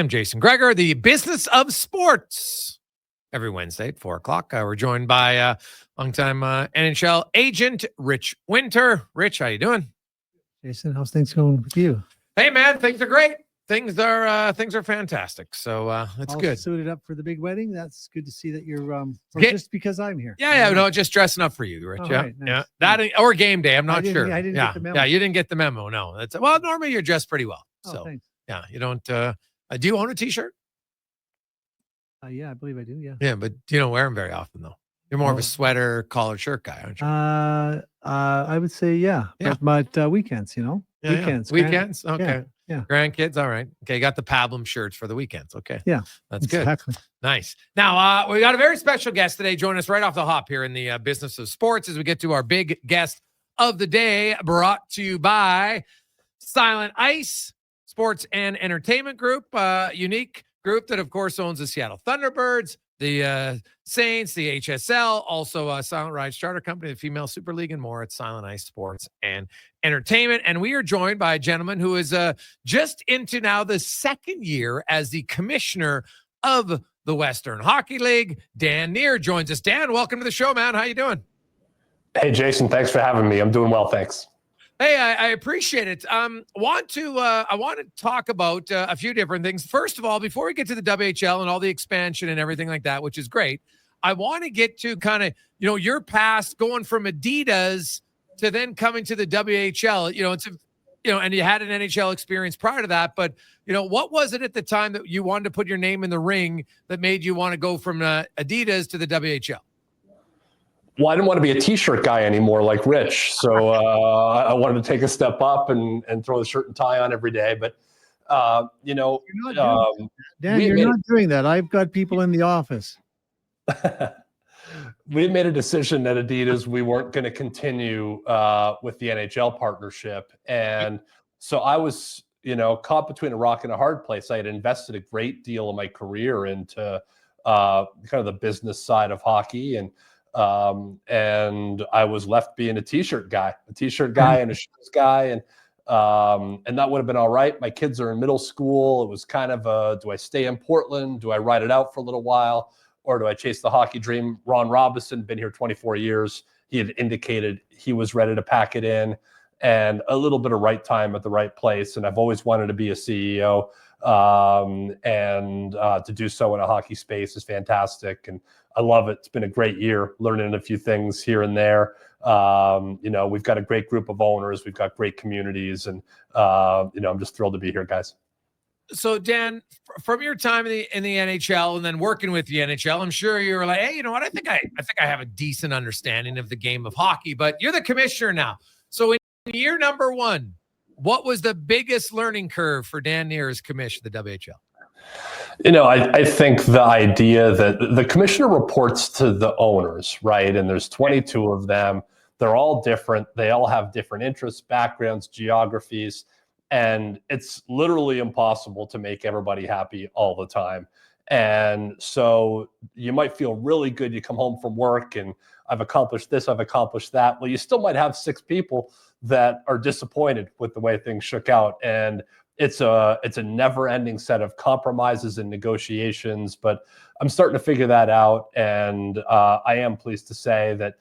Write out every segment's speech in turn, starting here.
I'm Jason Gregor, the business of sports. Every Wednesday at 4 o'clock, we're joined by longtime NHL agent Ritch Winter. Ritch, how you doing? Jason, how's things going with you? Hey, man, things are great. Things are fantastic. So it's all good. Suited up for the big wedding. That's good to see that you're. Or just because I'm here. Yeah, no, just dressing up for you, Rich. Yeah, right, nice. Yeah, that or game day. I'm not sure. I didn't get the memo. Yeah, you didn't get the memo. No, that's normally you're dressed pretty well. So thanks. Yeah, you don't. Do you own a T-shirt? Yeah, I believe I do. Yeah. Yeah, but you don't wear them very often, though. You're more of a sweater, collared shirt guy, aren't you? I would say yeah. But weekends, weekends. Weekends. Okay. Yeah. Grandkids. All right. Okay. You got the pablum shirts for the weekends. Okay. Yeah. That's exactly. Good. Nice. Now, we got a very special guest today joining us right off the hop here in the business of sports as we get to our big guest of the day, brought to you by Silent Ice Sports and Entertainment Group, unique group that, of course, owns the Seattle Thunderbirds, the Saints, the HSL, also Silent Rides Charter Company, the Female Super League, and more at Silent Ice Sports and Entertainment. And we are joined by a gentleman who is just into now the second year as the commissioner of the Western Hockey League. Dan Near joins us. Dan, welcome to the show, man. How you doing? Hey, Jason, thanks for having me. I'm doing well, thanks. Hey, I appreciate it. I want to talk about a few different things. First of all, before we get to the WHL and all the expansion and everything like that, which is great, I want to get to kind of, your past going from Adidas to then coming to the WHL. And you had an NHL experience prior to that, but what was it at the time that you wanted to put your name in the ring that made you want to go from Adidas to the WHL? Well, I didn't want to be a T-shirt guy anymore like Ritch. So I wanted to take a step up and throw the shirt and tie on every day. But, you're not Dan, you're not doing that. I've got people in the office. We made a decision at Adidas we weren't going to continue with the NHL partnership. And so I was, caught between a rock and a hard place. I had invested a great deal of my career into kind of the business side of hockey. And I was left being a t-shirt guy and a shoes guy. And that would have been all right. My kids are in middle school. It was kind of do I stay in Portland? Do I ride it out for a little while? Or do I chase the hockey dream? Ron Robinson, been here 24 years. He had indicated he was ready to pack it in, and a little bit of right time at the right place. And I've always wanted to be a CEO. And to do so in a hockey space is fantastic. And I love it. It's been a great year, learning a few things here and there. We've got a great group of owners. We've got great communities. And, I'm just thrilled to be here, guys. So, Dan, from your time in the NHL and then working with the NHL, I'm sure you were like, hey, you know what? I think I have a decent understanding of the game of hockey, but you're the commissioner now. So in year number one, what was the biggest learning curve for Dan Near as commissioner of the WHL? I think the idea that the commissioner reports to the owners, right? And there's 22 of them. They're all different. They all have different interests, backgrounds, geographies. And it's literally impossible to make everybody happy all the time. And so you might feel really good. You come home from work and I've accomplished this, I've accomplished that. Well, you still might have 6 people that are disappointed with the way things shook out. And it's a never-ending set of compromises and negotiations, but I'm starting to figure that out. And I am pleased to say that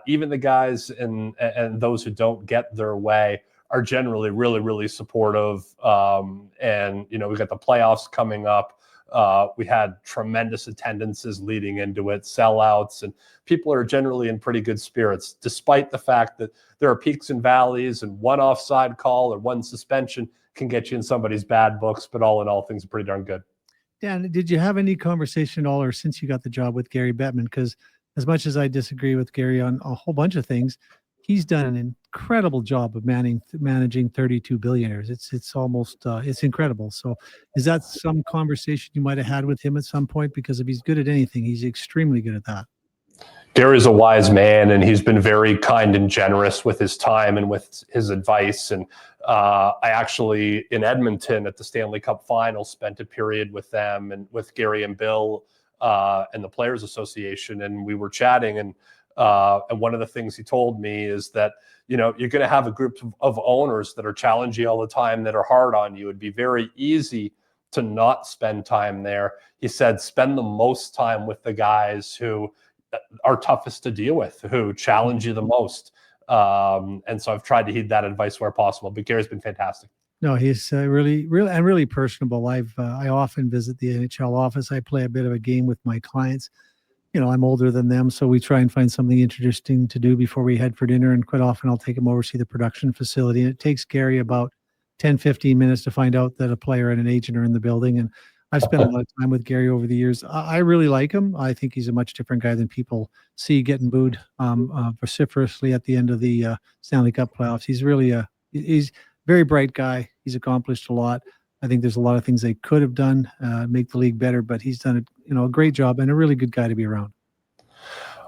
even the guys and those who don't get their way are generally really, really supportive. And we've got the playoffs coming up. We had tremendous attendances leading into it, sellouts, and people are generally in pretty good spirits, despite the fact that there are peaks and valleys, and one offside call or one suspension can get you in somebody's bad books. But all in all, things are pretty darn good. Dan, did you have any conversation at all, or since you got the job with Gary Bettman? Because as much as I disagree with Gary on a whole bunch of things, he's done an incredible job of managing 32 billionaires. It's almost it's incredible. So is that some conversation you might have had with him at some point? Because if he's good at anything, he's extremely good at that. Gary's a wise man, and he's been very kind and generous with his time and with his advice. And I actually, in Edmonton at the Stanley Cup Final, spent a period with them and with Gary and Bill and the Players Association, and we were chatting. And one of the things he told me is that, you're going to have a group of owners that are challenging you all the time, that are hard on you. It'd be very easy to not spend time there. He said, spend the most time with the guys who are toughest to deal with, who challenge you the most. And so I've tried to heed that advice where possible. But Gary's been fantastic. No, he's really personable. I often visit the NHL office. I play a bit of a game with my clients. I'm older than them, so we try and find something interesting to do before we head for dinner. And quite often I'll take him over to see the production facility. And it takes Gary about 10, 15 minutes to find out that a player and an agent are in the building. And I've spent a lot of time with Gary over the years. I really like him. I think he's a much different guy than people see getting booed vociferously at the end of the Stanley Cup playoffs. He's a very bright guy. He's accomplished a lot. I think there's a lot of things they could have done, make the league better, but he's done a great job and a really good guy to be around.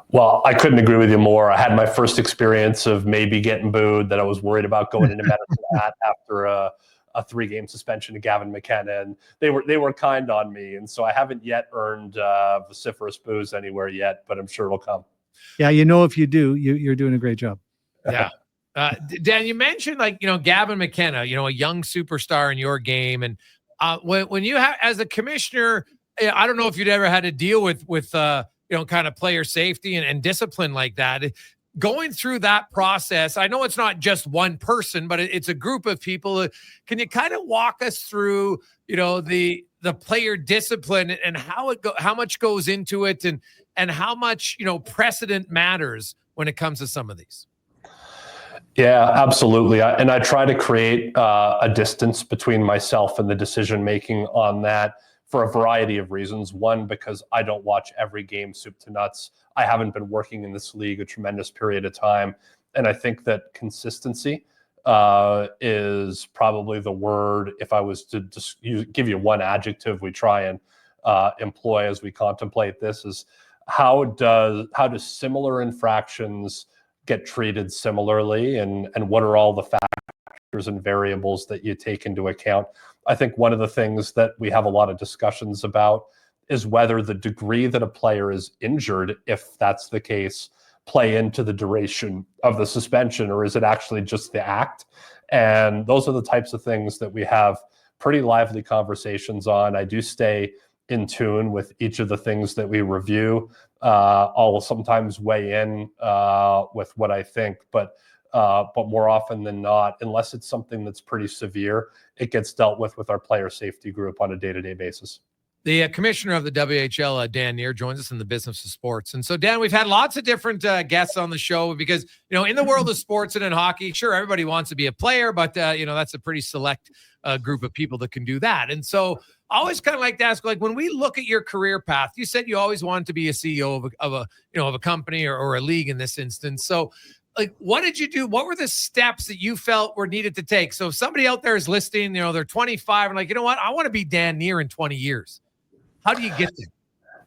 Well, I couldn't agree with you more. I had my first experience of maybe getting booed that I was worried about going into medicine after a 3-game suspension to Gavin McKenna, and they were kind on me, and so I haven't yet earned vociferous boos anywhere yet, but I'm sure it'll come. Yeah, if you do, you're doing a great job. Yeah. Dan, you mentioned Gavin McKenna, a young superstar in your game. And when you have, as a commissioner, I don't know if you'd ever had to deal with kind of player safety and discipline like that. Going through that process, I know it's not just one person, but it's a group of people. Can you kind of walk us through, the player discipline and how much goes into it and how much, precedent matters when it comes to some of these? Yeah, absolutely. And I try to create a distance between myself and the decision-making on that for a variety of reasons. One, because I don't watch every game soup to nuts. I haven't been working in this league a tremendous period of time. And I think that consistency is probably the word. If I was to just give you one adjective we try and employ as we contemplate this, is how do similar infractions get treated similarly, and what are all the factors and variables that you take into account? I think one of the things that we have a lot of discussions about is whether the degree that a player is injured, if that's the case, play into the duration of the suspension, or is it actually just the act? And those are the types of things that we have pretty lively conversations on. I do stay in tune with each of the things that we review. I'll sometimes weigh in with what I think, but more often than not, unless it's something that's pretty severe, it gets dealt with our player safety group on a day-to-day basis. The commissioner of the WHL, Dan Near, joins us in the business of sports. And so, Dan, we've had lots of different guests on the show because, in the world of sports and in hockey, sure, everybody wants to be a player, but, that's a pretty select group of people that can do that. And so I always kind of like to ask, when we look at your career path, you said you always wanted to be a CEO of a company or a league in this instance. So, what did you do? What were the steps that you felt were needed to take? So if somebody out there is listening, they're 25 and what? I want to be Dan Near in 20 years. How do you get there?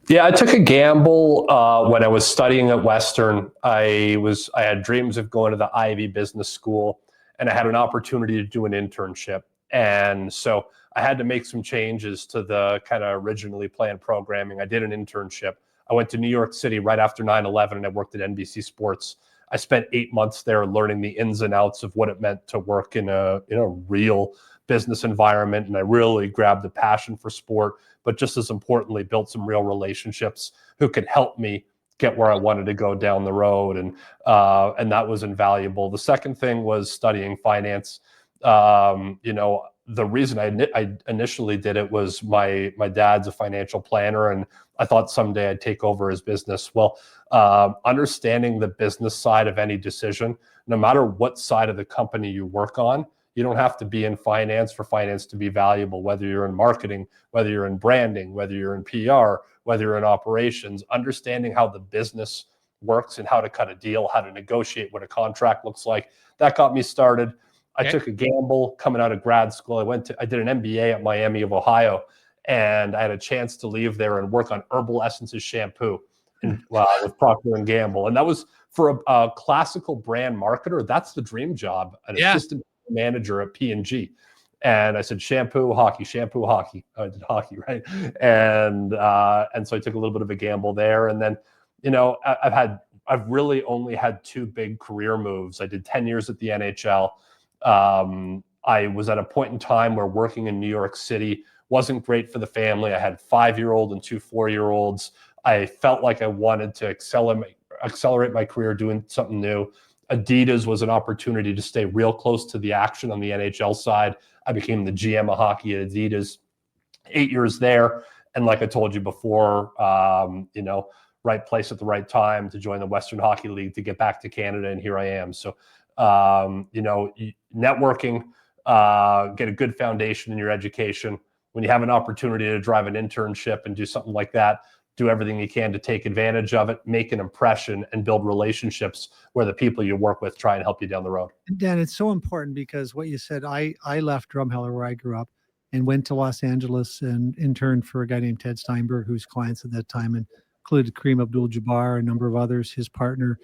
Yeah, I took a gamble when I was studying at Western. I had dreams of going to the Ivy Business School, and I had an opportunity to do an internship. And so I had to make some changes to the kind of originally planned programming. I did an internship. I went to New York City right after 9/11, and I worked at NBC Sports. I spent 8 months there learning the ins and outs of what it meant to work in a real business environment, and I really grabbed the passion for sport, but just as importantly, built some real relationships who could help me get where I wanted to go down the road, and that was invaluable. The second thing was studying finance. The reason I initially did it was my dad's a financial planner, and I thought someday I'd take over his business. Well, understanding the business side of any decision, no matter what side of the company you work on, you don't have to be in finance for finance to be valuable, whether you're in marketing, whether you're in branding, whether you're in PR, whether you're in operations. Understanding how the business works and how to cut a deal, how to negotiate what a contract looks like, that got me started. I took a gamble coming out of grad school. I did an MBA at Miami of Ohio, and I had a chance to leave there and work on Herbal Essences shampoo with Procter & Gamble. And that was for a classical brand marketer. That's the dream job, an assistant manager at P&G. And I said, shampoo, hockey. I did hockey, right? And so I took a little bit of a gamble there. And then, I've really only had 2 big career moves. I did 10 years at the NHL. I was at a point in time where working in New York City Wasn't great for the family. I had 5-year-old and 2 4-year-olds. I felt like I wanted to accelerate my career doing something new. Adidas was an opportunity to stay real close to the action on the NHL side. I became the GM of hockey at Adidas, 8 years there. And like I told you before, right place at the right time to join the Western Hockey League to get back to Canada. And here I am. So, networking, get a good foundation in your education. When you have an opportunity to drive an internship and do something like that, do everything you can to take advantage of it, make an impression, and build relationships where the people you work with try and help you down the road. Dan, it's so important because what you said, I left Drumheller where I grew up and went to Los Angeles and interned for a guy named Ted Steinberg, whose clients at that time included Kareem Abdul-Jabbar, a number of others. His partner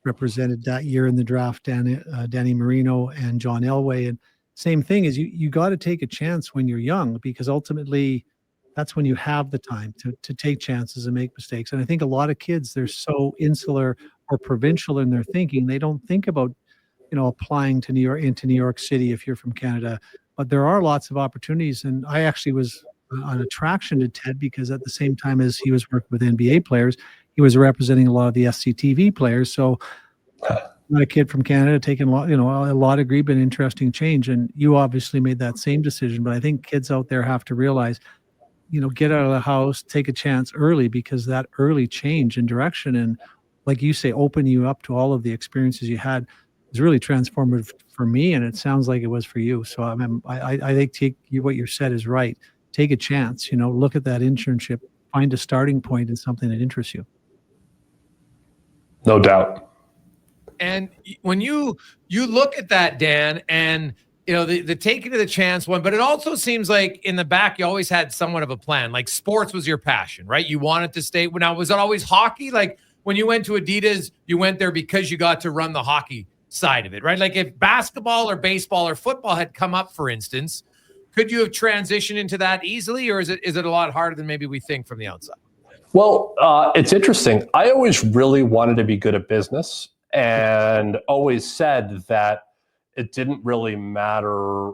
represented that year in the draft, Danny Marino and John Elway. And same thing is you got to take a chance when you're young, because ultimately that's when you have the time to take chances and make mistakes. And I think a lot of kids, they're so insular or provincial in their thinking. They don't think about, applying to into New York City if you're from Canada. But there are lots of opportunities. And I actually was an attraction to Ted because at the same time as he was working with NBA players, he was representing a lot of the SCTV players. So not a kid from Canada taking a law degree, but an interesting change. And you obviously made that same decision. But I think kids out there have to realize, get out of the house, take a chance early, because that early change in direction and, like you say, open you up to all of the experiences you had was really transformative for me. And it sounds like it was for you. So I think what you said is right. Take a chance, look at that internship, find a starting point in something that interests you. No doubt. And when you look at that, Dan, and the taking of the chance one, but it also seems like in the back you always had somewhat of a plan. Like sports was your passion, right? You wanted to stay. Now, was it always hockey? Like when you went to Adidas, you went there because you got to run the hockey side of it, right? Like if basketball or baseball or football had come up, for instance, could you have transitioned into that easily, or is it a lot harder than maybe we think from the outside? Well, it's interesting. I always really wanted to be good at business, and always said that it didn't really matter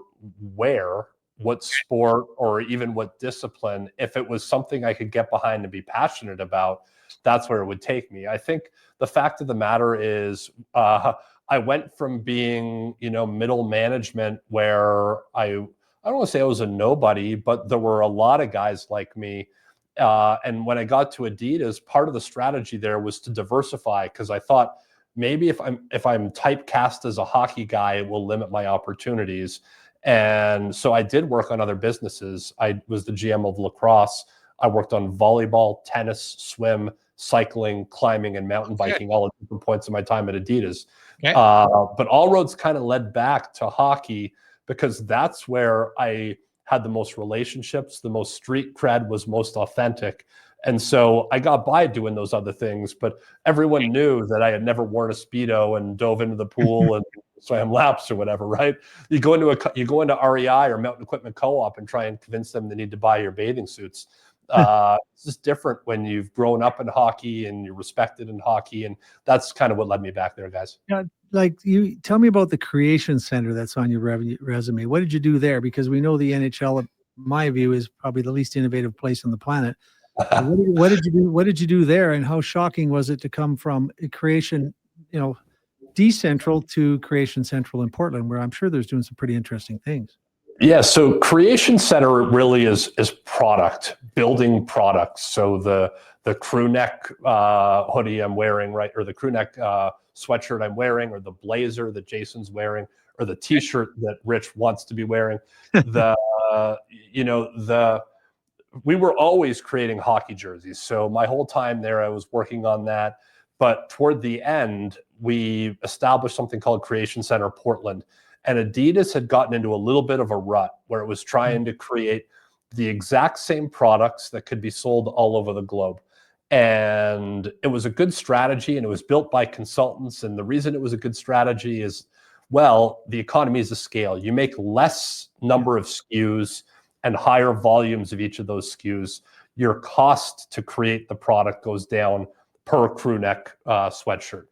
what sport, or even what discipline. If it was something I could get behind and be passionate about, that's where it would take me. I think the fact of the matter is, I went from being, middle management, where I don't want to say I was a nobody, but there were a lot of guys like me. And when I got to Adidas, part of the strategy there was to diversify, because I thought maybe if I'm typecast as a hockey guy, it will limit my opportunities. And so I did work on other businesses. I was the GM of lacrosse. I worked on volleyball, tennis, swim, cycling, climbing, and mountain biking, all at different points of my time at Adidas. Okay. But all roads kind of led back to hockey, because that's where I had the most relationships, the most street cred, was most authentic. And so I got by doing those other things, but everyone knew that I had never worn a Speedo and dove into the pool and swam laps or whatever, right? You go into REI or Mountain Equipment Co-op and try and convince them they need to buy your bathing suits. It's just different when you've grown up in hockey and you're respected in hockey. And that's kind of what led me back there, guys. Yeah, like you tell me about the Creation Center that's on your resume. What did you do there? Because we know the NHL, in my view, is probably the least innovative place on the planet. What did you do? What did you do there? And how shocking was it to come from a Creation, decentral to Creation Central in Portland, where I'm sure there's doing some pretty interesting things. Yeah, so Creation Center really is product, building products. So the crew neck hoodie I'm wearing, right, or the crew neck sweatshirt I'm wearing, or the blazer that Jason's wearing, or the T-shirt that Ritch wants to be wearing. We were always creating hockey jerseys. So my whole time there, I was working on that. But toward the end, we established something called Creation Center Portland. And Adidas had gotten into a little bit of a rut where it was trying to create the exact same products that could be sold all over the globe. And it was a good strategy, and it was built by consultants. And the reason it was a good strategy is, well, the economy is a scale. You make less number of SKUs and higher volumes of each of those SKUs. Your cost to create the product goes down per crew neck sweatshirt.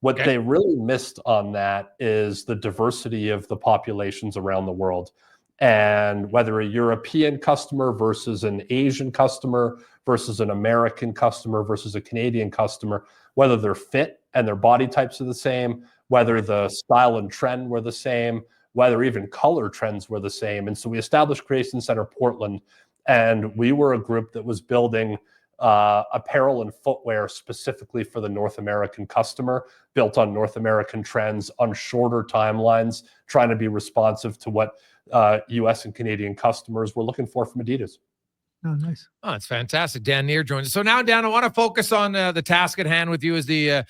What they really missed on that is the diversity of the populations around the world. And whether a European customer versus an Asian customer versus an American customer versus a Canadian customer, whether they're fit and their body types are the same, whether the style and trend were the same, whether even color trends were the same. And so we established Creation Center Portland, and we were a group that was building apparel and footwear specifically for the North American customer, built on North American trends, on shorter timelines, trying to be responsive to what US and Canadian customers were looking for from Adidas. Oh, nice. Oh, it's fantastic. Dan Near joins us. So now, Dan, I want to focus on the task at hand with you as the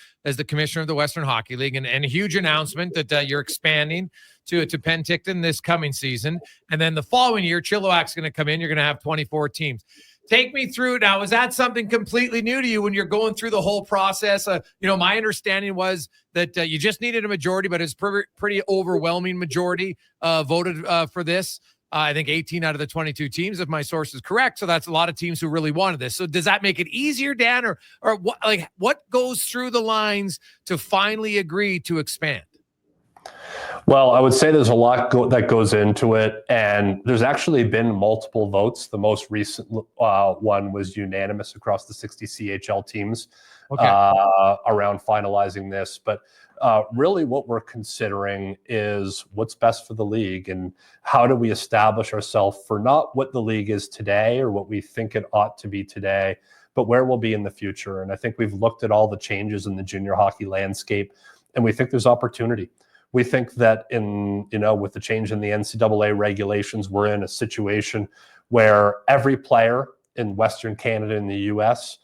commissioner of the Western Hockey League, and a huge announcement that you're expanding to Penticton this coming season. And then the following year, Chilliwack's going to come in. You're going to have 24 teams. Take me through now. Is that something completely new to you when you're going through the whole process? My understanding was that you just needed a majority, but it's pretty overwhelming majority voted for this. I think 18 out of the 22 teams, if my source is correct. So that's a lot of teams who really wanted this. So does that make it easier, Dan, or what goes through the lines to finally agree to expand? Well, I would say there's a lot that goes into it, and there's actually been multiple votes. The most recent one was unanimous across the 60 CHL teams around finalizing this. But really what we're considering is what's best for the league, and how do we establish ourselves for not what the league is today or what we think it ought to be today, but where we'll be in the future. And I think we've looked at all the changes in the junior hockey landscape, and we think there's opportunity. We think that with the change in the NCAA regulations, we're in a situation where every player in Western Canada and the US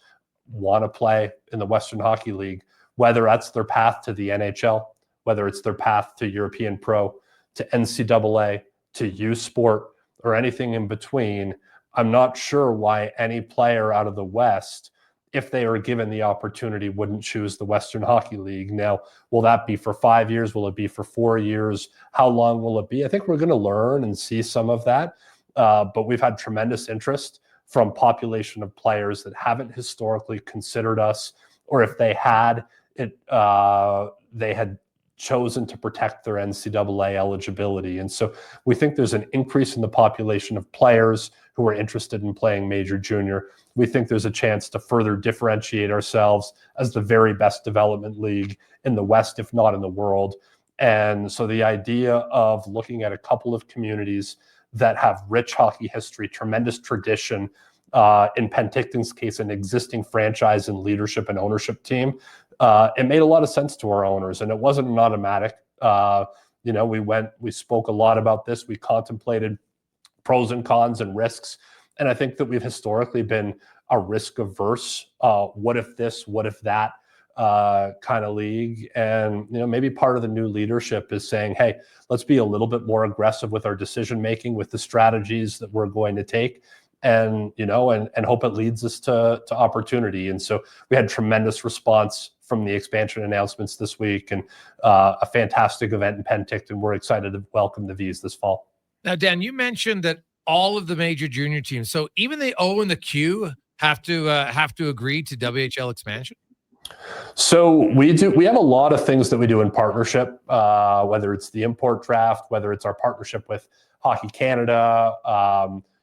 want to play in the Western Hockey League, whether that's their path to the NHL, whether it's their path to European Pro, to NCAA, to U Sport, or anything in between. I'm not sure why any player out of the West, if they are given the opportunity, wouldn't choose the Western Hockey League. Now, will that be for 5 years? Will it be for 4 years? How long will it be? I think we're going to learn and see some of that. But we've had tremendous interest from population of players that haven't historically considered us, or if they had, they had chosen to protect their NCAA eligibility. And so we think there's an increase in the population of players who are interested in playing major junior. We think there's a chance to further differentiate ourselves as the very best development league in the West, if not in the world. And so the idea of looking at a couple of communities that have rich hockey history, tremendous tradition, in Penticton's case, an existing franchise and leadership and ownership team, it made a lot of sense to our owners, and it wasn't an automatic. We spoke a lot about this. We contemplated pros and cons and risks, and I think that we've historically been a risk averse. What if this? What if that? Kind of league. And maybe part of the new leadership is saying, hey, let's be a little bit more aggressive with our decision making, with the strategies that we're going to take, and hope it leads us to opportunity. And so we had tremendous response from the expansion announcements this week, and a fantastic event in Penticton. We're excited to welcome the V's this fall. Now, Dan, you mentioned that all of the major junior teams, so even the O and the Q, have to agree to WHL expansion. So we have a lot of things that we do in partnership, whether it's the import draft, whether it's our partnership with Hockey Canada.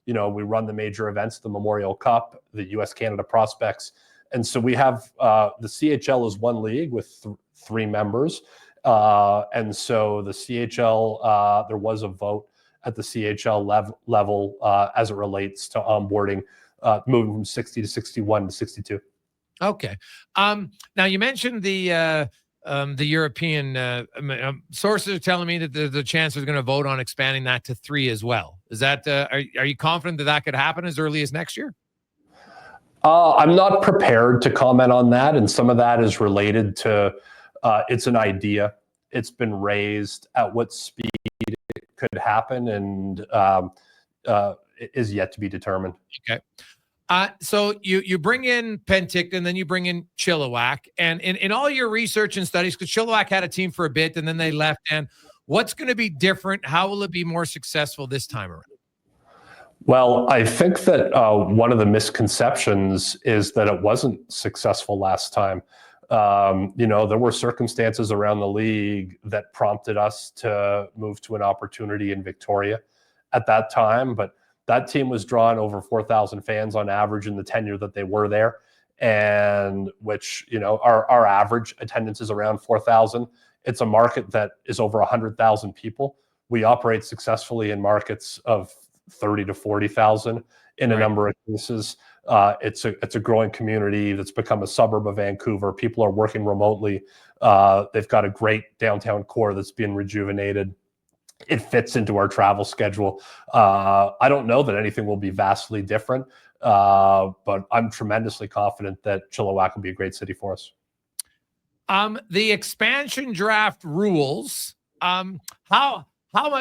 We run the major events, the Memorial Cup, the US Canada Prospects. And so we have the CHL is one league with three members. And so the CHL, there was a vote at the CHL level as it relates to onboarding, moving from 60 to 61 to 62. Okay. Now you mentioned the European sources are telling me that the Chancellor is going to vote on expanding that to 3 as well. Is that are you confident that could happen as early as next year? I'm not prepared to comment on that, and some of that is related to it's an idea. It's been raised. At what speed it could happen, and it is yet to be determined. Okay. So you bring in Penticton, then you bring in Chilliwack, and in all your research and studies, because Chilliwack had a team for a bit and then they left, and what's going to be different? How will it be more successful this time around? Well, I think that one of the misconceptions is that it wasn't successful last time. There were circumstances around the league that prompted us to move to an opportunity in Victoria. at that time, but that team was drawing over 4,000 fans on average in the tenure that they were there, and which, our average attendance is around 4,000. It's a market that is over 100,000 people. We operate successfully in markets of 30 to 40,000 in a number of cases. It's a growing community that's become a suburb of Vancouver. People are working remotely. They've got a great downtown core that's been rejuvenated. It fits into our travel schedule. I don't know that anything will be vastly different, but I'm tremendously confident that Chilliwack will be a great city for us. The expansion draft rules, how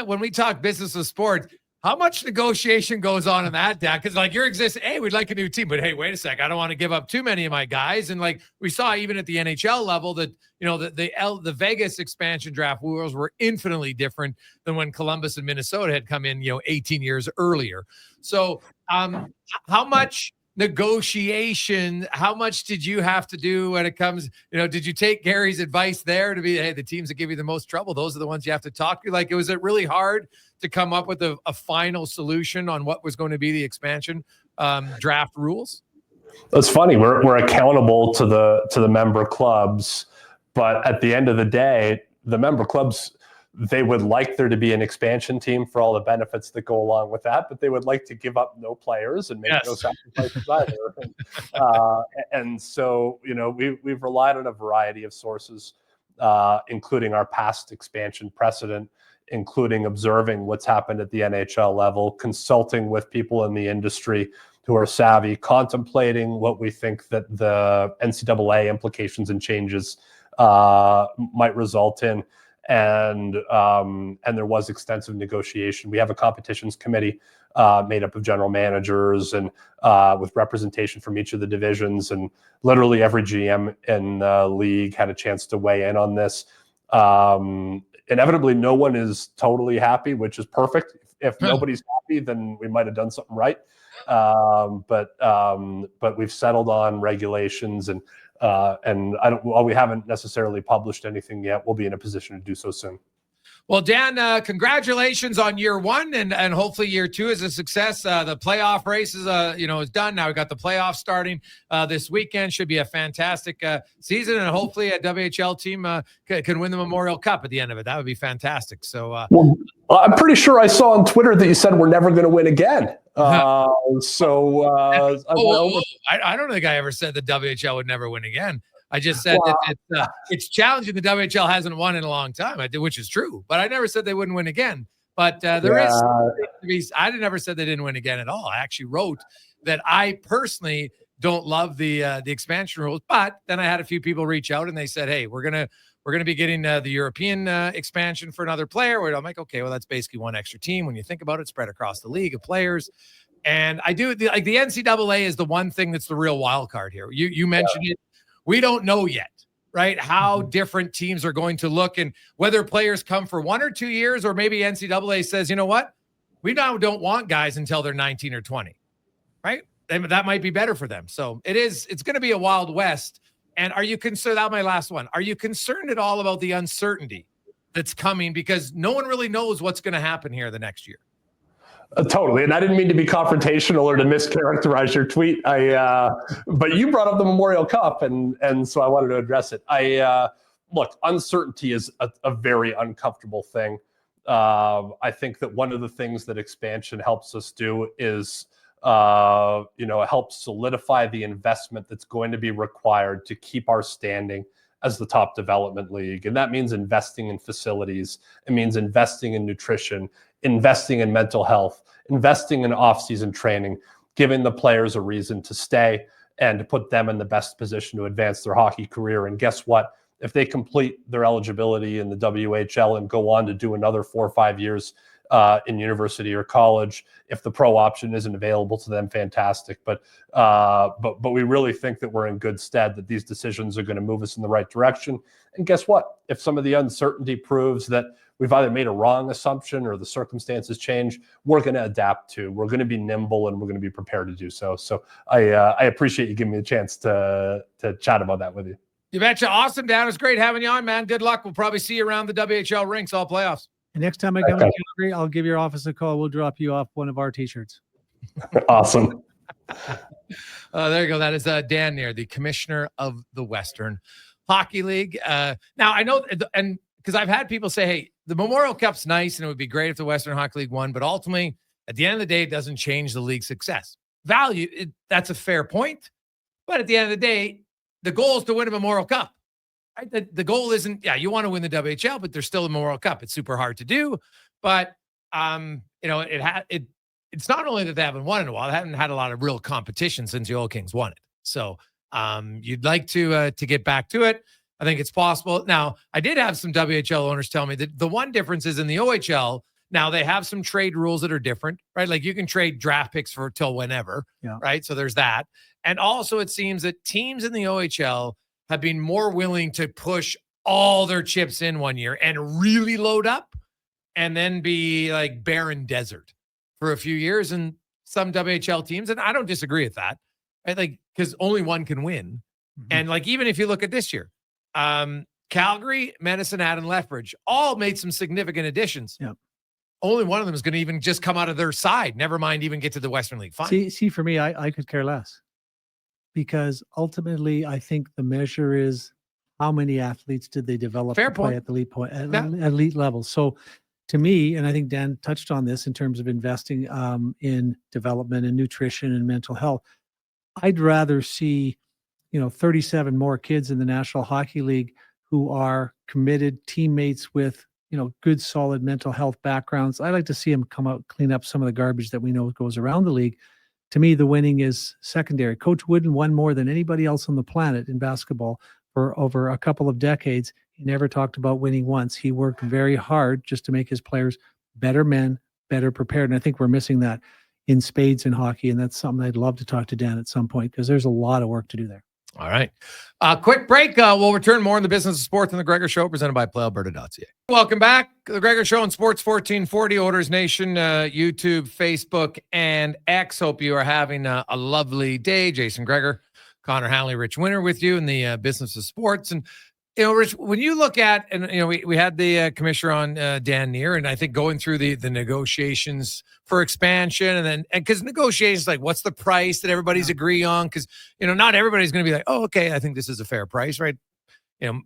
when we talk business of sport, how much negotiation goes on in that, Dad? Because like you're existing, hey, we'd like a new team, but hey, wait a sec, I don't want to give up too many of my guys. And like we saw even at the NHL level that, the Vegas expansion draft rules were infinitely different than when Columbus and Minnesota had come in, 18 years earlier. So how much negotiation, how much did you have to do when it comes, did you take Gary's advice there to be, hey, the teams that give you the most trouble, those are the ones you have to talk to? Like, was it really hard to come up with a final solution on what was going to be the expansion draft rules? It's funny. We're accountable to the member clubs, but at the end of the day, the member clubs, they would like there to be an expansion team for all the benefits that go along with that, but they would like to give up no players and make no sacrifices either. And so, we've relied on a variety of sources, including our past expansion precedent, including observing what's happened at the NHL level, consulting with people in the industry who are savvy, contemplating what we think that the NCAA implications and changes might result in. And there was extensive negotiation. We have a competitions committee made up of general managers and with representation from each of the divisions. And literally every GM in the league had a chance to weigh in on this. Inevitably, no one is totally happy, which is perfect. If nobody's happy, then we might have done something right. But we've settled on regulations, and while we haven't necessarily published anything yet, we'll be in a position to do so soon. Well, Dan, congratulations on year one, and hopefully year two is a success. The playoff race is done. Now we've got the playoffs starting this weekend. Should be a fantastic season, and hopefully a WHL team can win the Memorial Cup at the end of it. That would be fantastic. So, I'm pretty sure I saw on Twitter that you said we're never going to win again. I don't think I ever said the WHL would never win again. I just said that it's challenging. The WHL hasn't won in a long time, which is true. But I never said they wouldn't win again. But I never said they didn't win again at all. I actually wrote that I personally don't love the expansion rules. But then I had a few people reach out and they said, "Hey, we're gonna be getting the European expansion for another player." Where I'm like, okay, well, that's basically one extra team when you think about it, spread across the league of players. And I do the NCAA is the one thing that's the real wild card here. You mentioned it. We don't know yet, right? How different teams are going to look and whether players come for 1 or 2 years, or maybe NCAA says, you know what? We now don't want guys until they're 19 or 20, right? And that might be better for them. So it's going to be a Wild West. And are you concerned? That's my last one. Are you concerned at all about the uncertainty that's coming? Because no one really knows what's going to happen here the next year. Totally. And I didn't mean to be confrontational or to mischaracterize your tweet. But you brought up the Memorial Cup, and so I wanted to address it. Look, uncertainty is a very uncomfortable thing. I think that one of the things that expansion helps us do is, it helps solidify the investment that's going to be required to keep our standing as the top development league. And that means investing in facilities. It means investing in nutrition, investing in mental health, investing in off-season training, giving the players a reason to stay and to put them in the best position to advance their hockey career. And guess what? If they complete their eligibility in the WHL and go on to do another 4 or 5 years in university or college, if the pro option isn't available to them, fantastic. But we really think that we're in good stead, that these decisions are going to move us in the right direction. And guess what? If some of the uncertainty proves that we've either made a wrong assumption or the circumstances change, we're going to adapt to. We're going to be nimble and we're going to be prepared to do so. So I appreciate you giving me a chance to chat about that with you. You betcha. Awesome, Dan. It's great having you on, man. Good luck. We'll probably see you around the WHL rinks all playoffs. And next time I come Okay. to Calgary, I'll give your office a call. We'll drop you off one of our T-shirts. Awesome. There you go. That is Dan Near, the commissioner of the Western Hockey League. Now, I know, and because I've had people say, hey, the Memorial Cup's nice and it would be great if the Western Hockey League won, but ultimately, at the end of the day, it doesn't change the league's success. Value, that's a fair point. But at the end of the day, the goal is to win a Memorial Cup. Right? The goal isn't, you want to win the WHL, but there's still a Memorial Cup. It's super hard to do. But, it's not only that they haven't won in a while, they haven't had a lot of real competition since the Oil Kings won it. So you'd like to get back to it. I think it's possible. Now, I did have some WHL owners tell me that the one difference is in the OHL, now they have some trade rules that are different, right? Like you can trade draft picks for till whenever, right? So there's that. And also it seems that teams in the OHL have been more willing to push all their chips in one year and really load up and then be like barren desert for a few years. And some WHL teams, and I don't disagree with that, right? Like, because only one can win. Mm-hmm. And like, even if you look at this year, Calgary, Medicine Hat, and Lethbridge all made some significant additions. Yeah. Only one of them is going to even just come out of their side. Never mind even get to the Western League final. See, for me, I could care less, because ultimately I think the measure is how many athletes did they develop Fair to play point. at the elite level. So to me, and I think Dan touched on this in terms of investing in development and nutrition and mental health, I'd rather see 37 more kids in the National Hockey League who are committed teammates with good, solid mental health backgrounds. I like to see them come out, clean up some of the garbage that we know goes around the league. To me, the winning is secondary. Coach Wooden won more than anybody else on the planet in basketball for over a couple of decades. He never talked about winning once. He worked very hard just to make his players better men, better prepared. And I think we're missing that in spades in hockey. And that's something I'd love to talk to Dan at some point, because there's a lot of work to do there. All right. Quick break. We'll return more in the business of sports on the Gregor Show, presented by PlayAlberta.ca. Welcome back. The Gregor Show on Sports 1440, Oilers Nation, YouTube, Facebook, and X. Hope you are having a lovely day. Jason Gregor, Connor Hanley, Ritch Winter with you in the business of sports. And, Ritch, when you look at, and, we had the commissioner on, Dan Near, and I think going through the negotiations for expansion, and then, because negotiations, like, what's the price that everybody's agree on? Because, not everybody's going to be like, oh, okay, I think this is a fair price, right?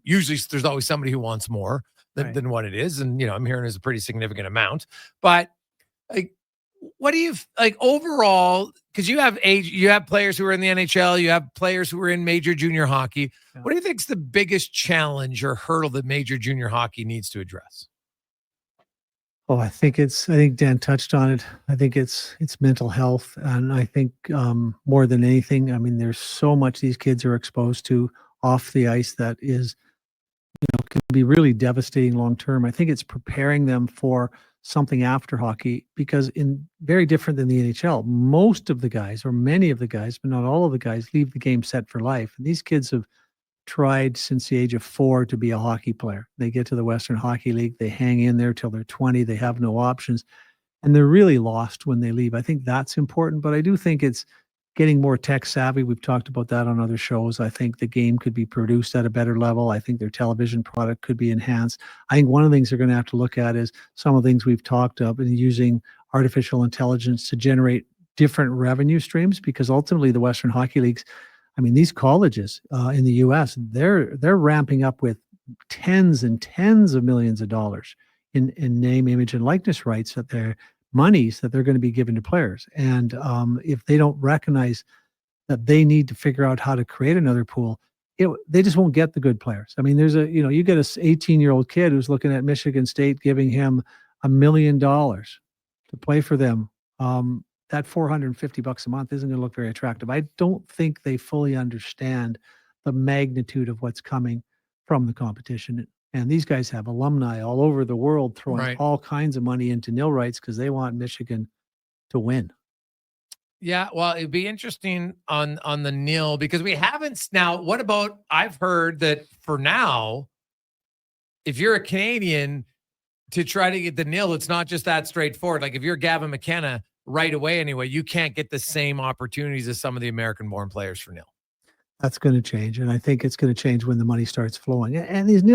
Usually there's always somebody who wants more than what it is. And, I'm hearing it's a pretty significant amount. But, like, what do you like overall? Because you have players who are in the NHL, you have players who are in major junior hockey. Yeah. What do you think is the biggest challenge or hurdle that major junior hockey needs to address? Oh, I think Dan touched on it. I think it's mental health. And I think more than anything, I mean, there's so much these kids are exposed to off the ice that is, can be really devastating long-term. I think it's preparing them for something after hockey, because in very different than the NHL, most of the guys, or many of the guys, but not all of the guys, leave the game set for life. And these kids have tried since the age of 4 to be a hockey player. They get to the Western Hockey League, they hang in there till they're 20, they have no options, and they're really lost when they leave. I think that's important, but I do think it's getting more tech savvy. We've talked about that on other shows. I think the game could be produced at a better level. I think their television product could be enhanced. I think one of the things they're going to have to look at is some of the things we've talked about, and using artificial intelligence to generate different revenue streams, because ultimately the Western Hockey Leagues, I mean, these colleges in the US, they're ramping up with tens and tens of millions of dollars in name, image, and likeness rights that they're monies that they're going to be given to players. And if they don't recognize that they need to figure out how to create another pool, they just won't get the good players. I mean, there's you get a 18-year-old kid who's looking at Michigan State giving him $1 million to play for them. That $450 a month isn't going to look very attractive. I don't think they fully understand the magnitude of what's coming from the competition. And these guys have alumni all over the world throwing all kinds of money into nil rights because they want Michigan to win. Yeah, well, it'd be interesting on the nil, because we haven't. Now, what about, I've heard that for now, if you're a Canadian, to try to get the nil, it's not just that straightforward. Like if you're Gavin McKenna right away anyway, you can't get the same opportunities as some of the American-born players for nil. That's going to change, and I think it's going to change when the money starts flowing. And these the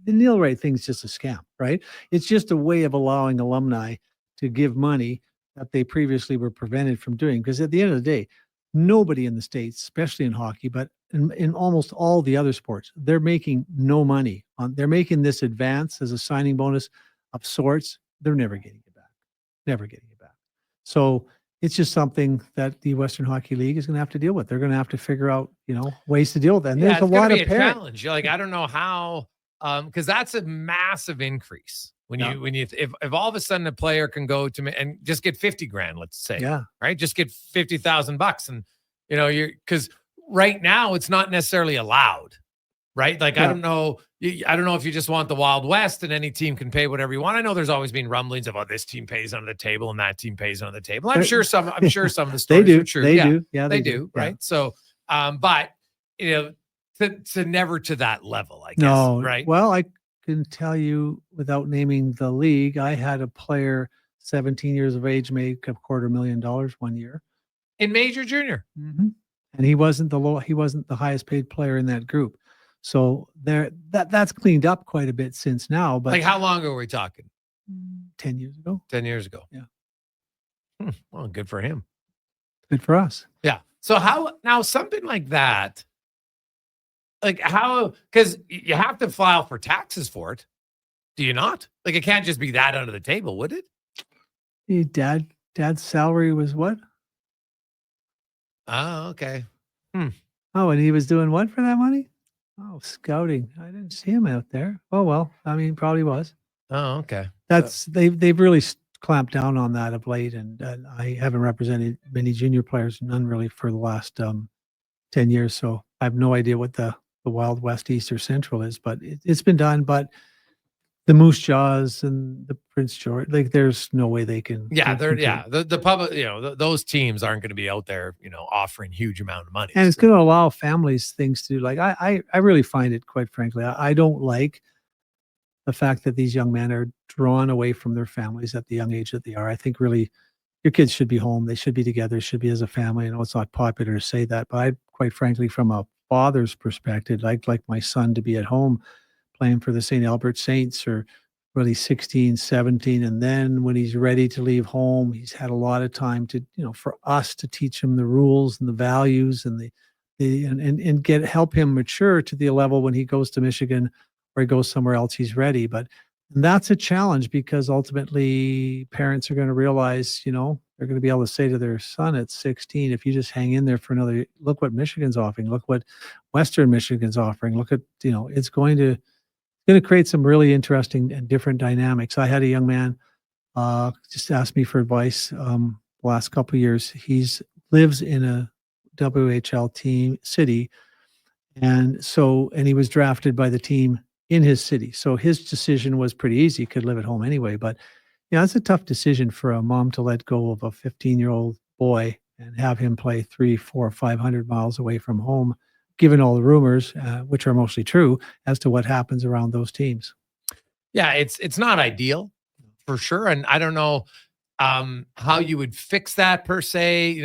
nil rate thing's just a scam, right? It's just a way of allowing alumni to give money that they previously were prevented from doing. Because at the end of the day, nobody in the States, especially in hockey, but in almost all the other sports, they're making no money they're making this advance as a signing bonus of sorts. They're never getting it back. Never getting it back. So it's just something that the Western Hockey League is going to have to deal with. They're going to have to figure out, ways to deal with that. And there's a lot of challenge. You're like, I don't know how, because that's a massive increase if all of a sudden a player can go to and just get 50 grand, let's say, right, just get $50,000, and because right now it's not necessarily allowed, right? Like I don't know if you just want the Wild West and any team can pay whatever you want. I know there's always been rumblings of this team pays under the table and that team pays under the table. I'm sure some of the stories they do. Are true. They do. Yeah, they do. Right. Yeah. So, but to never to that level, I guess. No, right. Well, I can tell you without naming the league, I had a player 17 years of age make $250,000 1 year in major junior. Mm-hmm. And he wasn't the highest paid player in that group. So that's cleaned up quite a bit since now. But like how long ago are we talking? 10 years ago. 10 years ago. Yeah. Well, good for him. Good for us. Yeah. So now something like that, like because you have to file for taxes for it. Do you not? Like it can't just be that under the table, would it? Hey, dad's salary was what? Oh, okay. Oh, and he was doing what for that money? Oh, scouting. I didn't see him out there. Oh, well, I mean, probably was. Oh, okay. They've really clamped down on that of late, and I haven't represented many junior players, none really, for the last 10 years. So I have no idea what the Wild West, East, or Central is, but it's been done. But the Moose Jaws and the Prince George, like there's no way they can. The public, those teams aren't going to be out there, offering huge amount of money. And it's going to allow families things to do. Like I really find it, quite frankly, I don't like the fact that these young men are drawn away from their families at the young age that they are. I think really your kids should be home. They should be together, should be as a family. I know it's not popular to say that, but I, quite frankly, from a father's perspective, I'd like my son to be at home playing for the St. Albert Saints, or when he's 16, 17. And then when he's ready to leave home, he's had a lot of time to, for us to teach him the rules and the values and help him mature to the level when he goes to Michigan or he goes somewhere else, he's ready. But that's a challenge, because ultimately parents are going to realize, they're going to be able to say to their son at 16, if you just hang in there for another, look what Michigan's offering, look what Western Michigan's offering, look at, it's going to create some really interesting and different dynamics. I had a young man just ask me for advice the last couple of years. He's lives in a WHL team city, and he was drafted by the team in his city. So his decision was pretty easy. He could live at home anyway, but it's a tough decision for a mom to let go of a 15-year-old boy and have him play 300, 400, 500 miles away from home, given all the rumors, which are mostly true, as to what happens around those teams. Yeah, it's not ideal for sure. And I don't know how you would fix that per se.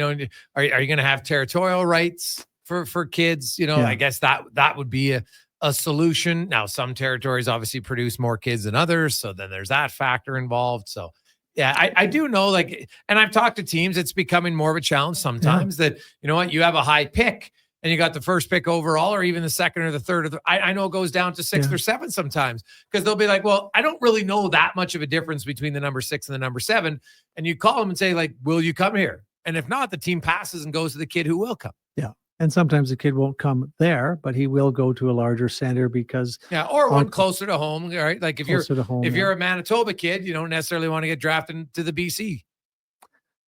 Are you going to have territorial rights for kids? I guess that would be a solution. Now, some territories obviously produce more kids than others, so then there's that factor involved. So yeah, I do know, and I've talked to teams, it's becoming more of a challenge sometimes that, you have a high pick and you got the first pick overall, or even the second or the third. I know it goes down to 6th or 7th sometimes, because they'll be like, well, I don't really know that much of a difference between the number 6 and the number 7. And you call them and say, will you come here? And if not, the team passes and goes to the kid who will come. Yeah. And sometimes the kid won't come there, but he will go to a larger center because or one closer to home, right? Like if you're a Manitoba kid, you don't necessarily want to get drafted to the BC.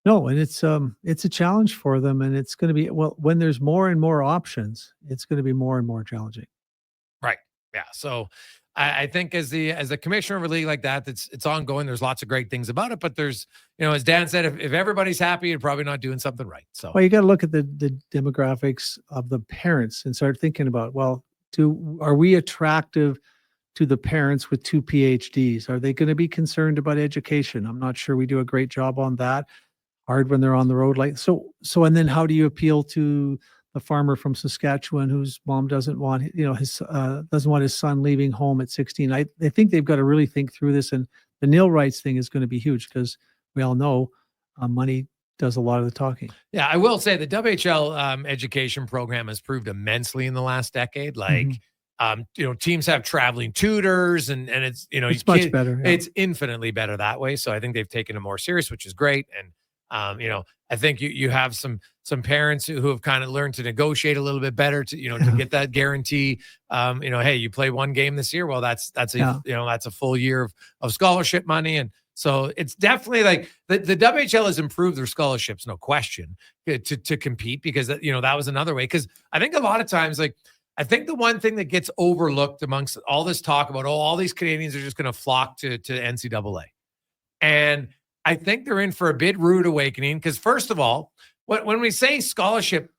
No, and it's a challenge for them, and it's going to be, when there's more and more options, it's going to be more and more challenging. Right. Yeah. So I think as the commissioner of a league like that, it's ongoing. There's lots of great things about it, but there's, as Dan said, if everybody's happy, you're probably not doing something right. So, you got to look at the demographics of the parents and start thinking about, are we attractive to the parents with 2 PhDs? Are they going to be concerned about education? I'm not sure we do a great job on that. Hard when they're on the road. And then how do you appeal to the farmer from Saskatchewan whose mom doesn't want, doesn't want his son leaving home at 16. I think they've got to really think through this, and the nil rights thing is going to be huge because we all know money does a lot of the talking. Yeah, I will say the WHL education program has proved immensely in the last decade. Like, teams have traveling tutors, and it's it's much better. Yeah. It's infinitely better that way. So I think they've taken it more serious, which is great. And I think you have some parents who have kind of learned to negotiate a little bit better to to get that guarantee. Hey, you play one game this year, well, that's a full year of scholarship money. And so it's definitely like the WHL has improved their scholarships, no question, to compete, because that was another way. Because I think a lot of times, like, I think the one thing that gets overlooked amongst all this talk about, all these Canadians are just going to flock to NCAA. And I think they're in for a bit rude awakening, because first of all, when we say scholarship,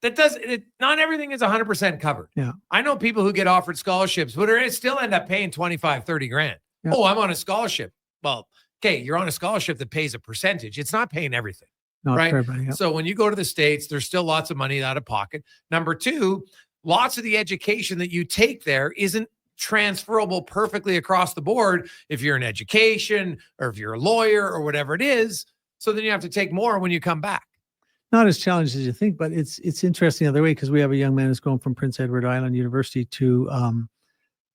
not everything is 100% covered. Yeah. I know people who get offered scholarships, but they still end up paying 25, 30 grand. Yeah. Oh, I'm on a scholarship. Well, okay, you're on a scholarship that pays a percentage. It's not paying everything. Not right? for everybody, yeah. So when you go to the States, there's still lots of money out of pocket. Number two, lots of the education that you take there isn't transferable perfectly across the board if you're in education or if you're a lawyer or whatever it is. So then you have to take more when you come back. Not as challenging as you think, but it's interesting the other way, because we have a young man who's going from Prince Edward Island University to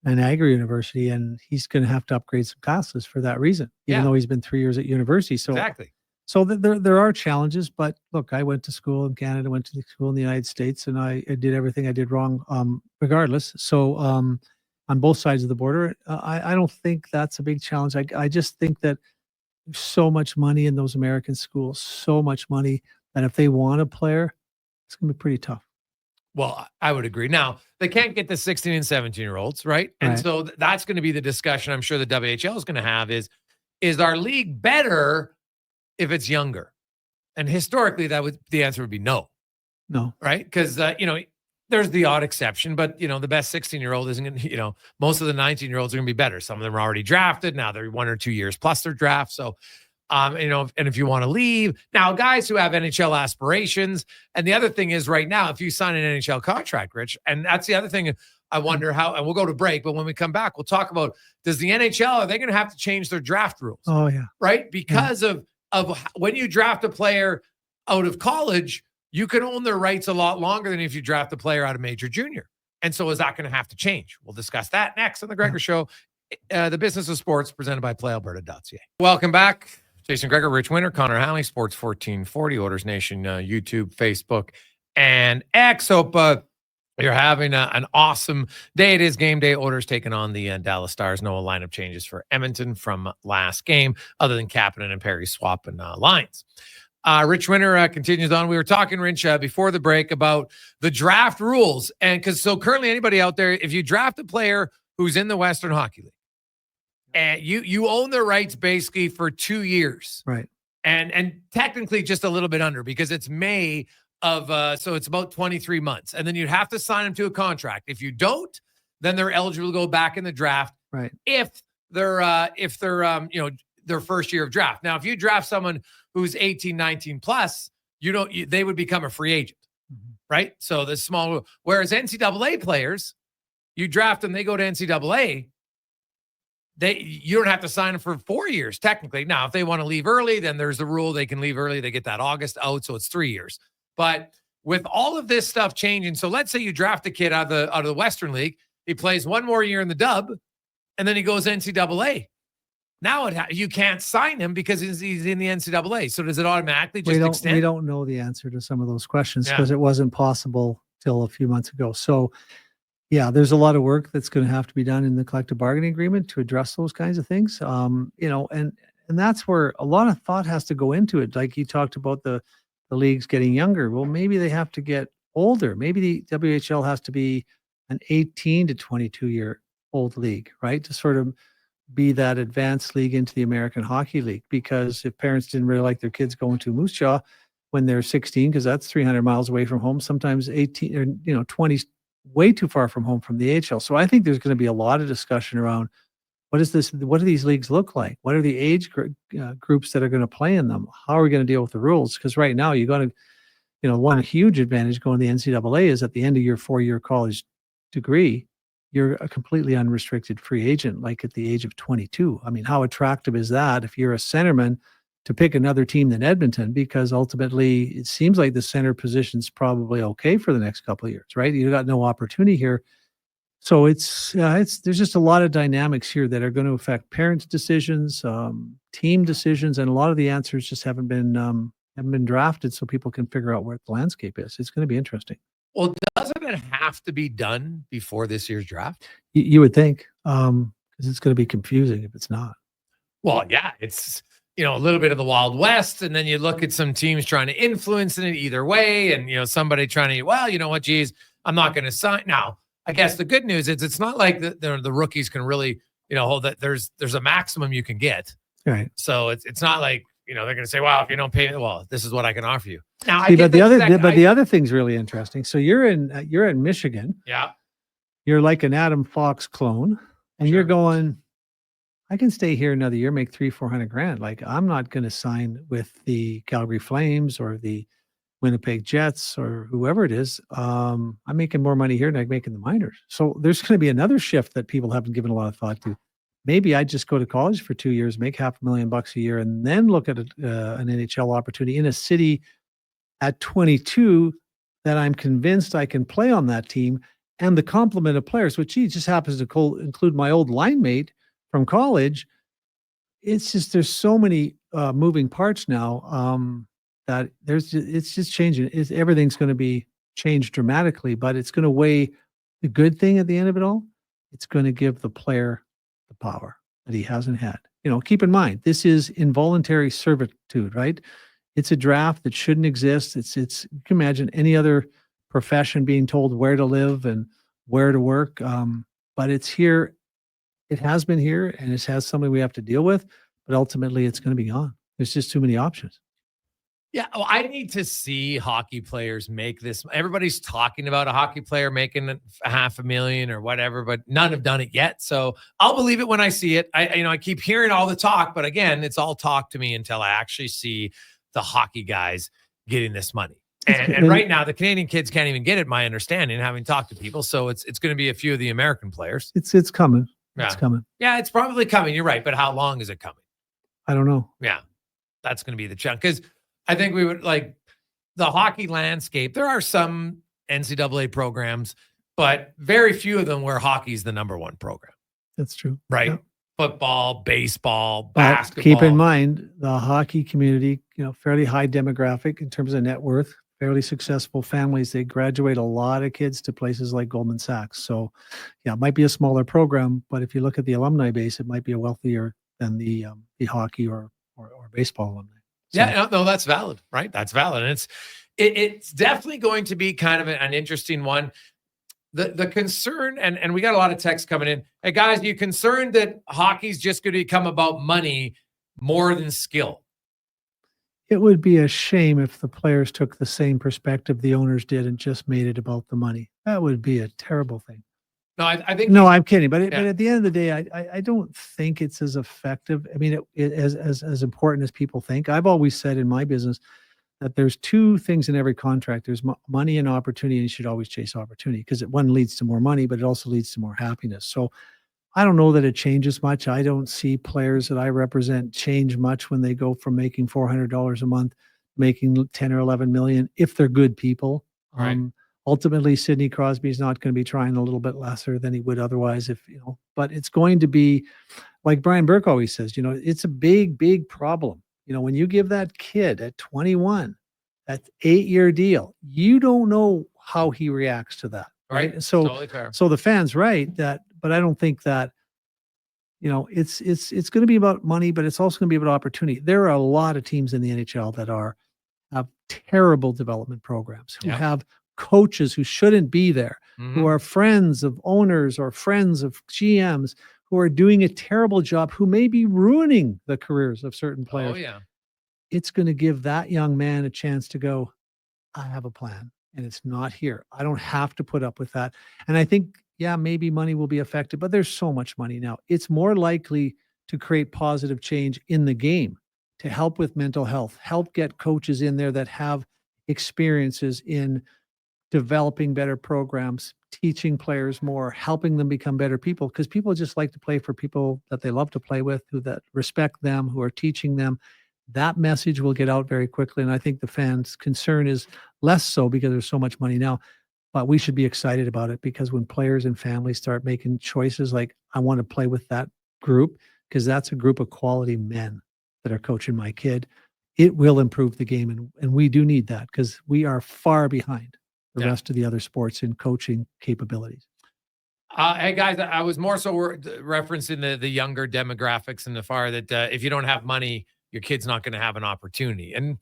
Niagara University, and he's going to have to upgrade some classes for that reason, even though he's been 3 years at university. So exactly. So there are challenges, but look, I went to school in Canada, went to school in the United States, and I did everything I did wrong, regardless. So on both sides of the border, I don't think that's a big challenge. I just think that there's so much money in those American schools, so much money, that if they want a player, it's going to be pretty tough. Well, I would agree. Now, they can't get the 16 and 17-year-olds, right? And so that's going to be the discussion I'm sure the WHL is going to have is our league better if it's younger? And historically, the answer would be no. No. Right? Because, there's the odd exception, but, the best 16-year-old isn't going to, most of the 19-year-olds are going to be better. Some of them are already drafted. Now they're 1 or 2 years plus their draft. So, and if you want to leave, now guys who have NHL aspirations, and the other thing is right now, if you sign an NHL contract, Rich, and that's the other thing I wonder how, and we'll go to break, but when we come back, we'll talk about, does the NHL, are they going to have to change their draft rules? Oh, yeah. Right? Because of when you draft a player out of college, you can own their rights a lot longer than if you draft a player out of major junior. And so is that going to have to change? We'll discuss that next on the Gregor Show, the business of sports, presented by PlayAlberta.ca. Welcome back. Jason Gregor, Rich Winter, Connor Halley, Sports 1440, Oilers Nation, YouTube, Facebook, and X. Hope you're having an awesome day. It is game day. Oilers taking on the Dallas Stars. No lineup changes for Edmonton from last game, other than Kapanen and Perry swapping lines. Rich Winter continues on. We were talking, Rich, before the break about the draft rules. And so currently anybody out there, if you draft a player who's in the Western Hockey League, and you own their rights basically for 2 years. Right. And technically just a little bit under, because it's May of so it's about 23 months. And then you'd have to sign them to a contract. If you don't, then they're eligible to go back in the draft. Right. If they're their first year of draft. Now, if you draft someone who's 18, 19 plus, they would become a free agent. Mm-hmm. Right? So the small, whereas NCAA players, you draft them, they go to NCAA, you don't have to sign them for 4 years, technically. Now, if they want to leave early, then there's the rule they can leave early. They get that August out, so it's 3 years. But with all of this stuff changing, so let's say you draft a kid out of the Western League, he plays 1 more year in the dub, and then he goes NCAA. Now you can't sign him because he's in the NCAA. So does it automatically just extend? We don't know the answer to some of those questions because it wasn't possible till a few months ago. So yeah, there's a lot of work that's going to have to be done in the collective bargaining agreement to address those kinds of things. And that's where a lot of thought has to go into it. Like you talked about the leagues getting younger. Well, maybe they have to get older. Maybe the WHL has to be an 18 to 22-year-old league, right? To sort of be that advanced league into the American Hockey League. Because if parents didn't really like their kids going to Moose Jaw when they're 16, because that's 300 miles away from home, sometimes 18 or 20 way too far from home from the AHL. So I think there's going to be a lot of discussion around what do these leagues look like? What are the age groups that are going to play in them? How are we going to deal with the rules? Because right now you got to one huge advantage going to the NCAA is at the end of your 4-year college degree, you're a completely unrestricted free agent, like at the age of 22. I mean, how attractive is that if you're a centerman to pick another team than Edmonton? Because ultimately, it seems like the center position's probably okay for the next couple of years, right? You got no opportunity here. So there's just a lot of dynamics here that are going to affect parents' decisions, team decisions, and a lot of the answers just haven't been drafted so people can figure out where the landscape is. It's going to be interesting. Well, doesn't it have to be done before this year's draft? You would think, because it's going to be confusing if it's not. Well, yeah, it's a little bit of the Wild West, and then you look at some teams trying to influence it either way, and somebody trying to, well, you know what, geez, I'm not going to sign now. I guess the good news is it's not like the rookies can really, hold that. There's a maximum you can get, right? So it's not like they're going to say, well, if you don't pay me, well, this is what I can offer you. Now, but the other thing's really interesting. So you're in Michigan. Yeah. You're like an Adam Fox clone, and you're going, I can stay here another year, make $300,000-400,000. Like, I'm not going to sign with the Calgary Flames or the Winnipeg Jets or whoever it is. I'm making more money here than I'm making the minors. So there's going to be another shift that people haven't given a lot of thought to. Maybe I just go to college for 2 years, make $500,000 a year, and then look at an NHL opportunity in a city at 22 that I'm convinced I can play on that team, and the complement of players, which just happens to include my old line mate from college. It's just, there's so many moving parts now that it's just changing. Everything's going to be changed dramatically, but it's going to weigh the good thing at the end of it all. It's going to give the player the power that he hasn't had. Keep in mind, this is involuntary servitude, right? It's a draft that shouldn't exist. You can imagine any other profession being told where to live and where to work. But it's here. It has been here, and it has something we have to deal with, but ultimately it's going to be gone. There's just too many options. Yeah, well, I need to see hockey players make this. Everybody's talking about a hockey player making $500,000 or whatever, but none have done it yet. So I'll believe it when I see it. I keep hearing all the talk, but again, it's all talk to me until I actually see the hockey guys getting this money. And right now, the Canadian kids can't even get it, my understanding, having talked to people. So it's going to be a few of the American players. It's coming. Yeah. It's coming. Yeah, it's probably coming. You're right. But how long is it coming? I don't know. Yeah, that's going to be the chunk. Because I think we would like the hockey landscape. There are some NCAA programs, but very few of them where hockey is the number one program. That's true. Right. Yeah. Football, baseball, basketball. Keep in mind the hockey community, fairly high demographic in terms of net worth, fairly successful families. They graduate a lot of kids to places like Goldman Sachs. So yeah, it might be a smaller program, but if you look at the alumni base, it might be a wealthier than the hockey or baseball alumni. So. Yeah, no, that's valid, right? That's valid. And it's definitely going to be kind of an interesting one. The concern, and we got a lot of texts coming in. Hey, guys, are you concerned that hockey's just going to become about money more than skill? It would be a shame if the players took the same perspective the owners did and just made it about the money. That would be a terrible thing. No, I think. No, I'm kidding. But at the end of the day, I don't think it's as effective. I mean, as important as people think. I've always said in my business that there's two things in every contract. There's money and opportunity, and you should always chase opportunity because one leads to more money, but it also leads to more happiness. So I don't know that it changes much. I don't see players that I represent change much when they go from making $400 a month, making 10 or 11 million, if they're good people. Right. Ultimately, Sidney Crosby's not going to be trying a little bit lesser than he would otherwise but it's going to be like Brian Burke always says, it's a big, big problem. When you give that kid at 21, that 8-year deal, you don't know how he reacts to that. Right. So, totally fair. So the fans, right. But I don't think that, it's going to be about money, but it's also going to be about opportunity. There are a lot of teams in the NHL that have terrible development programs, who have coaches who shouldn't be there, who are friends of owners or friends of GMs who are doing a terrible job, who may be ruining the careers of certain players. Oh, yeah. It's going to give that young man a chance to go, I have a plan and it's not here. I don't have to put up with that. And I think, maybe money will be affected, but there's so much money now. It's more likely to create positive change in the game, to help with mental health, help get coaches in there that have experiences in developing better programs, teaching players more, helping them become better people, because people just like to play for people that they love to play with, who that respect them, who are teaching them. That message will get out very quickly. And I think the fans' concern is less so because there's so much money now, but we should be excited about it, because when players and families start making choices like, I want to play with that group because that's a group of quality men that are coaching my kid, it will improve the game. And we do need that, because we are far behind the rest of the other sports in coaching capabilities. Hey guys, I was more so referencing the younger demographics and the far that if you don't have money, your kid's not going to have an opportunity. And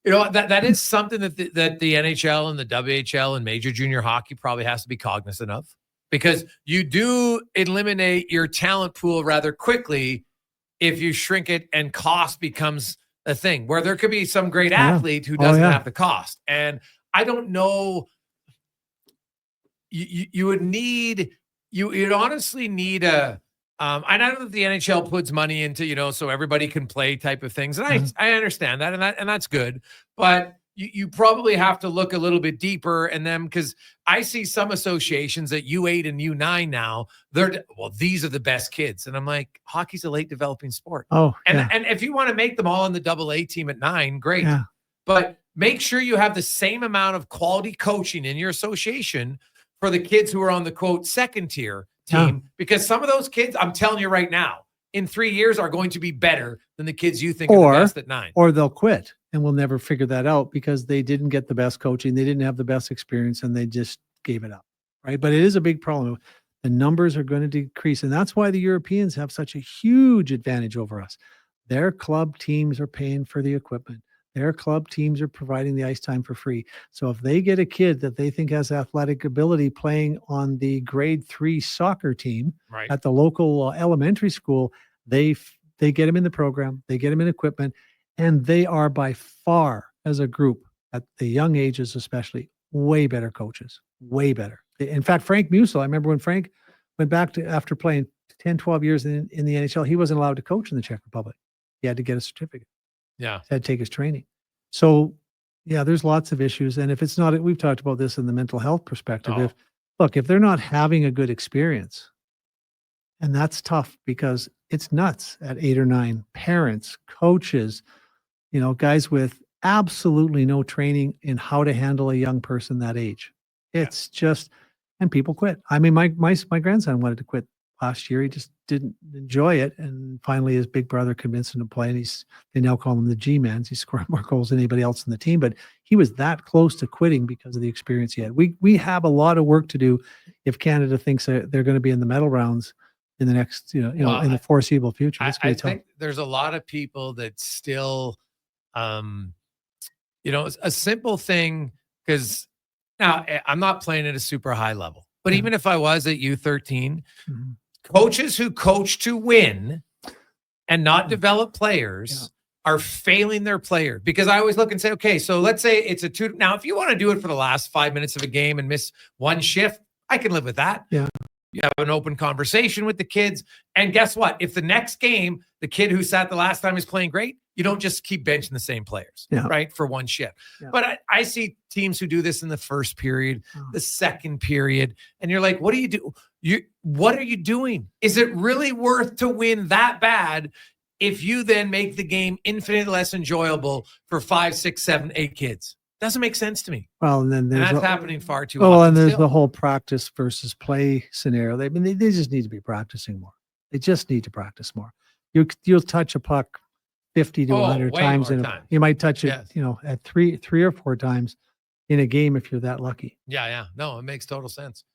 you know that is something that the NHL and the WHL and major junior hockey probably has to be cognizant of, because you do eliminate your talent pool rather quickly if you shrink it and cost becomes a thing, where there could be some great athlete who doesn't have the cost. And I don't know. You'd honestly need a, I know that the NHL puts money into, so everybody can play type of things. And I understand that, and that's good, but you probably have to look a little bit deeper in them, because I see some associations at U8 and U9 now, these are the best kids. And I'm like, hockey's a late developing sport. And if you want to make them all on the AA team at 9, great. Yeah. But make sure you have the same amount of quality coaching in your association for the kids who are on the quote second tier team, because some of those kids, I'm telling you right now, in 3 years are going to be better than the kids you think are the best at 9. Or they'll quit and we'll never figure that out because they didn't get the best coaching. They didn't have the best experience and they just gave it up. Right. But it is a big problem. The numbers are going to decrease. And that's why the Europeans have such a huge advantage over us. Their club teams are paying for the equipment. Their club teams are providing the ice time for free. So if they get a kid that they think has athletic ability playing on the grade 3 soccer team at the local elementary school, they get him in the program, they get him in equipment, and they are by far, as a group, at the young ages especially, way better coaches, way better. In fact, Frank Musil, I remember when Frank went back to, after playing 10, 12 years in the NHL, he wasn't allowed to coach in the Czech Republic. He had to get a certificate. Yeah. Had to take his training. So, yeah, there's lots of issues. And if it's not, we've talked about this in the mental health perspective. If they're not having a good experience, and that's tough because it's nuts at 8 or 9, parents, coaches, guys with absolutely no training in how to handle a young person that age. It's just, and people quit. I mean, my grandson wanted to quit last year. He just didn't enjoy it. And finally his big brother convinced him to play. And they now call him the G-man. He's scoring more goals than anybody else in the team, but he was that close to quitting because of the experience he had. We have a lot of work to do if Canada thinks that they're going to be in the medal rounds in the next, in the foreseeable future. I think there's a lot of people that still, a simple thing, because now I'm not playing at a super high level, but even if I was at U13, coaches who coach to win and not develop players are failing their player, because I always look and say, okay, so let's say it's a 2. Now, if you want to do it for the last 5 minutes of a game and miss one shift, I can live with that. Yeah. You have an open conversation with the kids. And guess what? If the next game, the kid who sat the last time is playing great, you don't just keep benching the same players, right? For one shift. Yeah. But I see teams who do this in the first period, the second period, and you're like, what do you do? What are you doing? Is it really worth to win that bad if you then make the game infinitely less enjoyable for 5, 6, 7, 8 kids? Doesn't make sense to me. Well, and then that's happening far too often. Well, and there's the whole practice versus play scenario. They just need to be practicing more. They just need to practice more. You'll touch a puck 50 to 100 times, you might touch it, at 3 or 4 times in a game if you're that lucky. Yeah. No, it makes total sense.